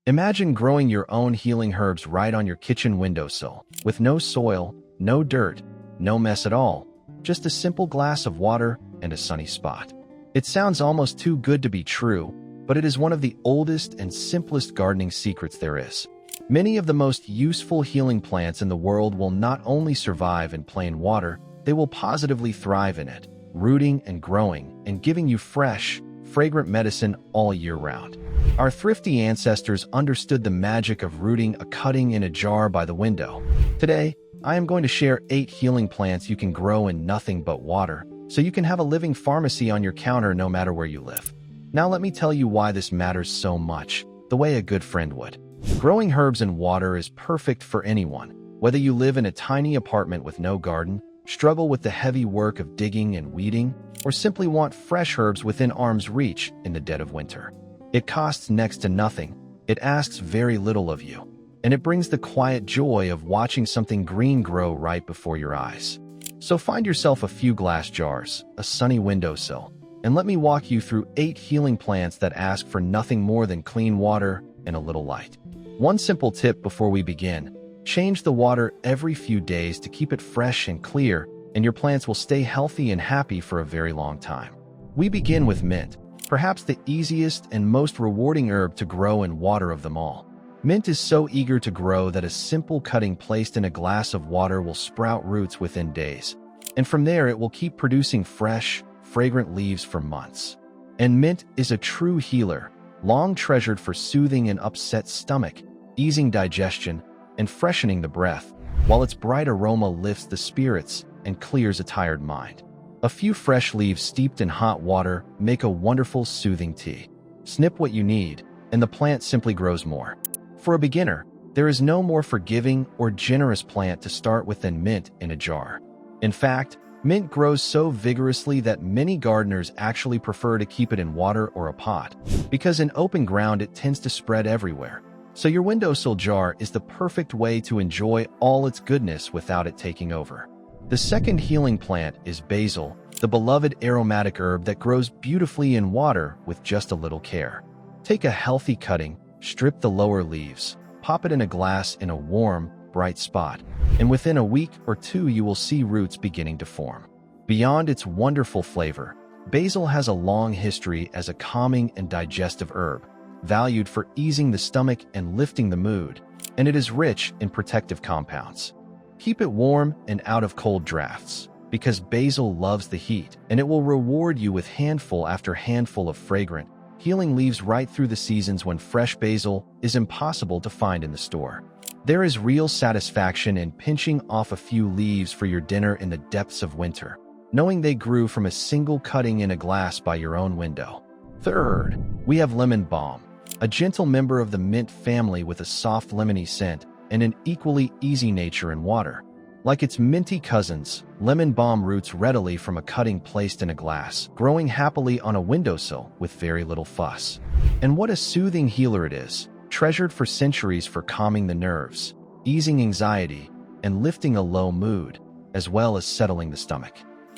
Imagine growing your own healing herbs right on your kitchen windowsill, with no soil, no dirt, no mess at all, just a simple glass of water and a sunny spot. It sounds almost too good to be true, but it is one of the oldest and simplest gardening secrets there is. Many of the most useful healing plants in the world will not only survive in plain water, they will positively thrive in it, rooting and growing and giving you fresh, fragrant medicine all year round. Our thrifty ancestors understood the magic of rooting a cutting in a jar by the window. Today, I am going to share 8 healing plants you can grow in nothing but water, so you can have a living pharmacy on your counter no matter where you live. Now let me tell you why this matters so much, the way a good friend would. Growing herbs in water is perfect for anyone, whether you live in a tiny apartment with no garden, struggle with the heavy work of digging and weeding, or simply want fresh herbs within arm's reach in the dead of winter. It costs next to nothing, it asks very little of you, and it brings the quiet joy of watching something green grow right before your eyes. So find yourself a few glass jars, a sunny windowsill, and let me walk you through 8 healing plants that ask for nothing more than clean water and a little light. One simple tip before we begin: change the water every few days to keep it fresh and clear, and your plants will stay healthy and happy for a very long time. We begin with mint, perhaps the easiest and most rewarding herb to grow in water of them all. Mint is so eager to grow that a simple cutting placed in a glass of water will sprout roots within days, and from there it will keep producing fresh, fragrant leaves for months. And mint is a true healer, long treasured for soothing an upset stomach, easing digestion, and freshening the breath, while its bright aroma lifts the spirits and clears a tired mind. A few fresh leaves steeped in hot water make a wonderful soothing tea. Snip what you need, and the plant simply grows more. For a beginner, there is no more forgiving or generous plant to start with than mint in a jar. In fact, mint grows so vigorously that many gardeners actually prefer to keep it in water or a pot, because in open ground it tends to spread everywhere. So your windowsill jar is the perfect way to enjoy all its goodness without it taking over. The second healing plant is basil, the beloved aromatic herb that grows beautifully in water with just a little care. Take a healthy cutting, strip the lower leaves, pop it in a glass in a warm, bright spot, and within a week or 2 you will see roots beginning to form. Beyond its wonderful flavor, basil has a long history as a calming and digestive herb, valued for easing the stomach and lifting the mood, and it is rich in protective compounds. Keep it warm and out of cold drafts, because basil loves the heat, and it will reward you with handful after handful of fragrant, healing leaves right through the seasons when fresh basil is impossible to find in the store. There is real satisfaction in pinching off a few leaves for your dinner in the depths of winter, knowing they grew from a single cutting in a glass by your own window. Third, we have lemon balm, a gentle member of the mint family with a soft lemony scent and an equally easy nature in water. Like its minty cousins, lemon balm roots readily from a cutting placed in a glass, growing happily on a windowsill with very little fuss. And what a soothing healer it is, treasured for centuries for calming the nerves, easing anxiety, and lifting a low mood, as well as settling the stomach.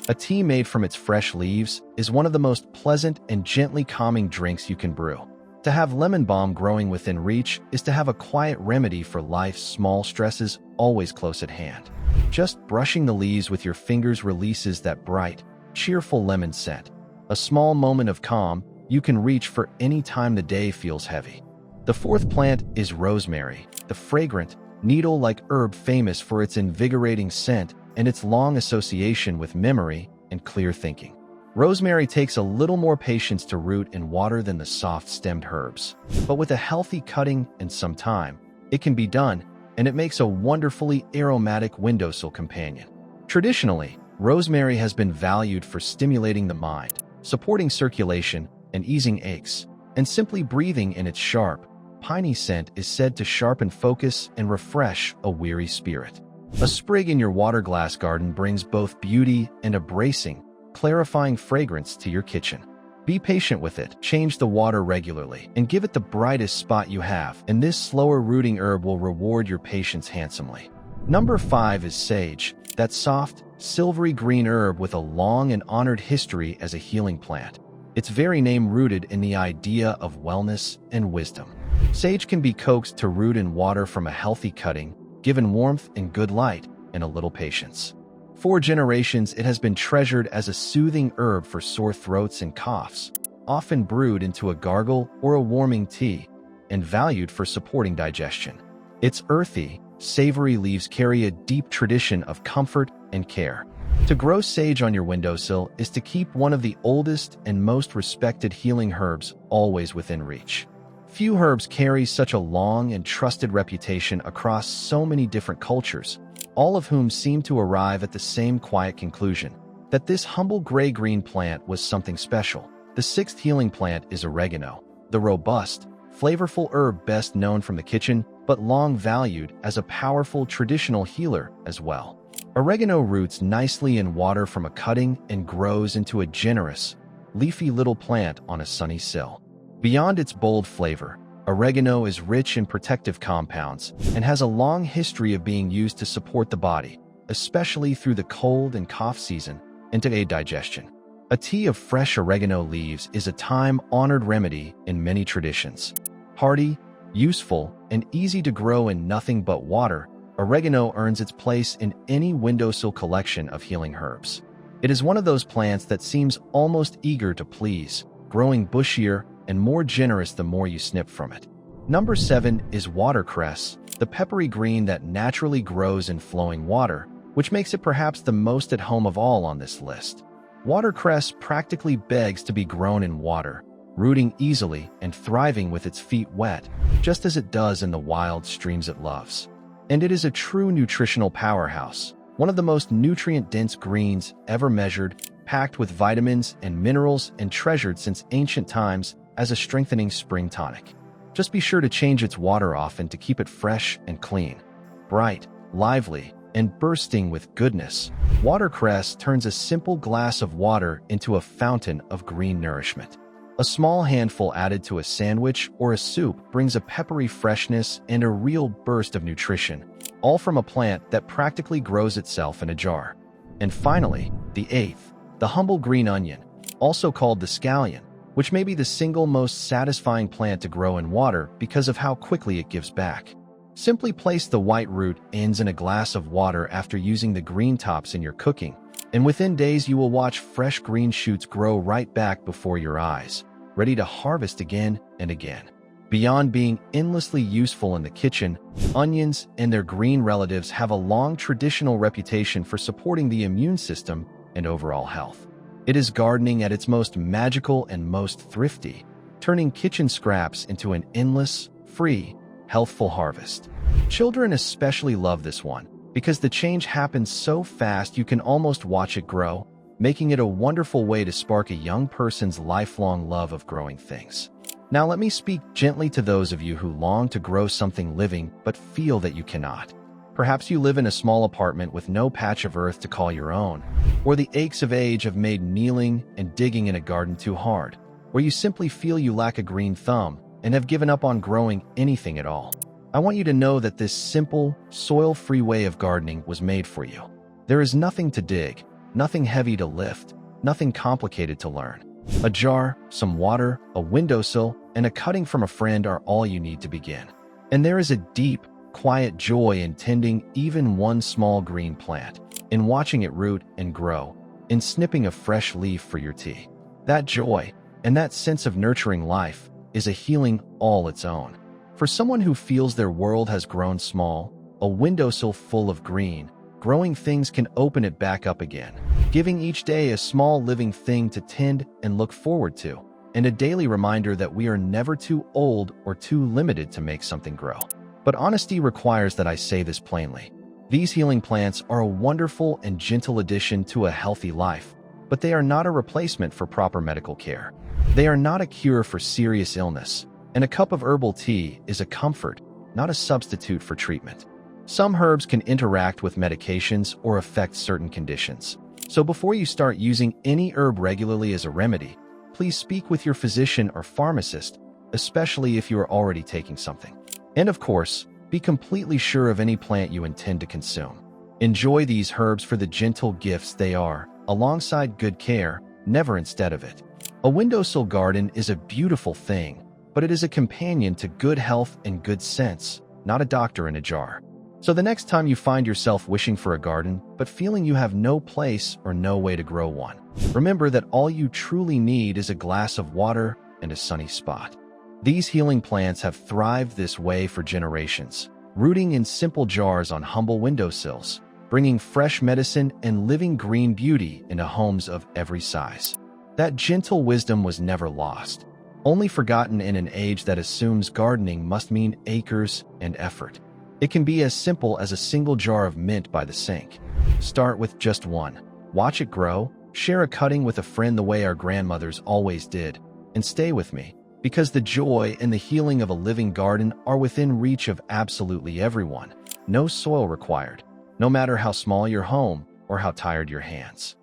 A tea made from its fresh leaves is one of the most pleasant and gently calming drinks you can brew. To have lemon balm growing within reach is to have a quiet remedy for life's small stresses always close at hand. Just brushing the leaves with your fingers releases that bright, cheerful lemon scent. A small moment of calm you can reach for any time the day feels heavy. The fourth plant is rosemary, the fragrant, needle-like herb famous for its invigorating scent and its long association with memory and clear thinking. Rosemary takes a little more patience to root in water than the soft-stemmed herbs, but with a healthy cutting and some time, it can be done, and it makes a wonderfully aromatic windowsill companion. Traditionally, rosemary has been valued for stimulating the mind, supporting circulation, and easing aches, and simply breathing in its sharp, piney scent is said to sharpen focus and refresh a weary spirit. A sprig in your water glass garden brings both beauty and a bracing, clarifying fragrance to your kitchen. Be patient with it, change the water regularly, and give it the brightest spot you have, and this slower rooting herb will reward your patience handsomely. Number 5 is sage, that soft, silvery green herb with a long and honored history as a healing plant. Its very name rooted in the idea of wellness and wisdom. Sage can be coaxed to root in water from a healthy cutting, given warmth and good light, and a little patience. For generations, it has been treasured as a soothing herb for sore throats and coughs, often brewed into a gargle or a warming tea, and valued for supporting digestion. Its earthy, savory leaves carry a deep tradition of comfort and care. To grow sage on your windowsill is to keep one of the oldest and most respected healing herbs always within reach. Few herbs carry such a long and trusted reputation across so many different cultures, all of whom seem to arrive at the same quiet conclusion, that this humble gray-green plant was something special. The sixth healing plant is oregano, the robust, flavorful herb best known from the kitchen, but long valued as a powerful traditional healer as well. Oregano roots nicely in water from a cutting and grows into a generous, leafy little plant on a sunny sill. Beyond its bold flavor, oregano is rich in protective compounds and has a long history of being used to support the body, especially through the cold and cough season, and to aid digestion. A tea of fresh oregano leaves is a time-honored remedy in many traditions. Hardy, useful, and easy to grow in nothing but water, oregano earns its place in any windowsill collection of healing herbs. It is one of those plants that seems almost eager to please, growing bushier and more generous the more you snip from it. Number 7 is watercress, the peppery green that naturally grows in flowing water, which makes it perhaps the most at home of all on this list. Watercress practically begs to be grown in water, rooting easily and thriving with its feet wet, just as it does in the wild streams it loves. And it is a true nutritional powerhouse, one of the most nutrient-dense greens ever measured, packed with vitamins and minerals and treasured since ancient times as a strengthening spring tonic. Just be sure to change its water often to keep it fresh and clean. Bright, lively, and bursting with goodness, watercress turns a simple glass of water into a fountain of green nourishment. A small handful added to a sandwich or a soup brings a peppery freshness and a real burst of nutrition, all from a plant that practically grows itself in a jar. And finally, the 8th, the humble green onion, also called the scallion, which may be the single most satisfying plant to grow in water because of how quickly it gives back. Simply place the white root ends in a glass of water after using the green tops in your cooking, and within days you will watch fresh green shoots grow right back before your eyes, ready to harvest again and again. Beyond being endlessly useful in the kitchen, onions and their green relatives have a long traditional reputation for supporting the immune system and overall health. It is gardening at its most magical and most thrifty, turning kitchen scraps into an endless, free, healthful harvest. Children especially love this one because the change happens so fast you can almost watch it grow, making it a wonderful way to spark a young person's lifelong love of growing things. Now let me speak gently to those of you who long to grow something living but feel that you cannot. Perhaps you live in a small apartment with no patch of earth to call your own, or the aches of age have made kneeling and digging in a garden too hard, or you simply feel you lack a green thumb and have given up on growing anything at all. I want you to know that this simple, soil-free way of gardening was made for you. There is nothing to dig, nothing heavy to lift, nothing complicated to learn. A jar, some water, a windowsill, and a cutting from a friend are all you need to begin. And there is a deep, quiet joy in tending even one small green plant, in watching it root and grow, in snipping a fresh leaf for your tea. That joy, and that sense of nurturing life, is a healing all its own. For someone who feels their world has grown small, a windowsill full of green, growing things can open it back up again, giving each day a small living thing to tend and look forward to, and a daily reminder that we are never too old or too limited to make something grow. But honesty requires that I say this plainly. These healing plants are a wonderful and gentle addition to a healthy life, but they are not a replacement for proper medical care. They are not a cure for serious illness, and a cup of herbal tea is a comfort, not a substitute for treatment. Some herbs can interact with medications or affect certain conditions. So before you start using any herb regularly as a remedy, please speak with your physician or pharmacist, especially if you are already taking something. And of course, be completely sure of any plant you intend to consume. Enjoy these herbs for the gentle gifts they are, alongside good care, never instead of it. A windowsill garden is a beautiful thing, but it is a companion to good health and good sense, not a doctor in a jar. So the next time you find yourself wishing for a garden, but feeling you have no place or no way to grow one, remember that all you truly need is a glass of water and a sunny spot. These healing plants have thrived this way for generations, rooting in simple jars on humble windowsills, bringing fresh medicine and living green beauty into homes of every size. That gentle wisdom was never lost, only forgotten in an age that assumes gardening must mean acres and effort. It can be as simple as a single jar of mint by the sink. Start with just one. Watch it grow, share a cutting with a friend the way our grandmothers always did, and stay with me, because the joy and the healing of a living garden are within reach of absolutely everyone. No soil required, no matter how small your home or how tired your hands.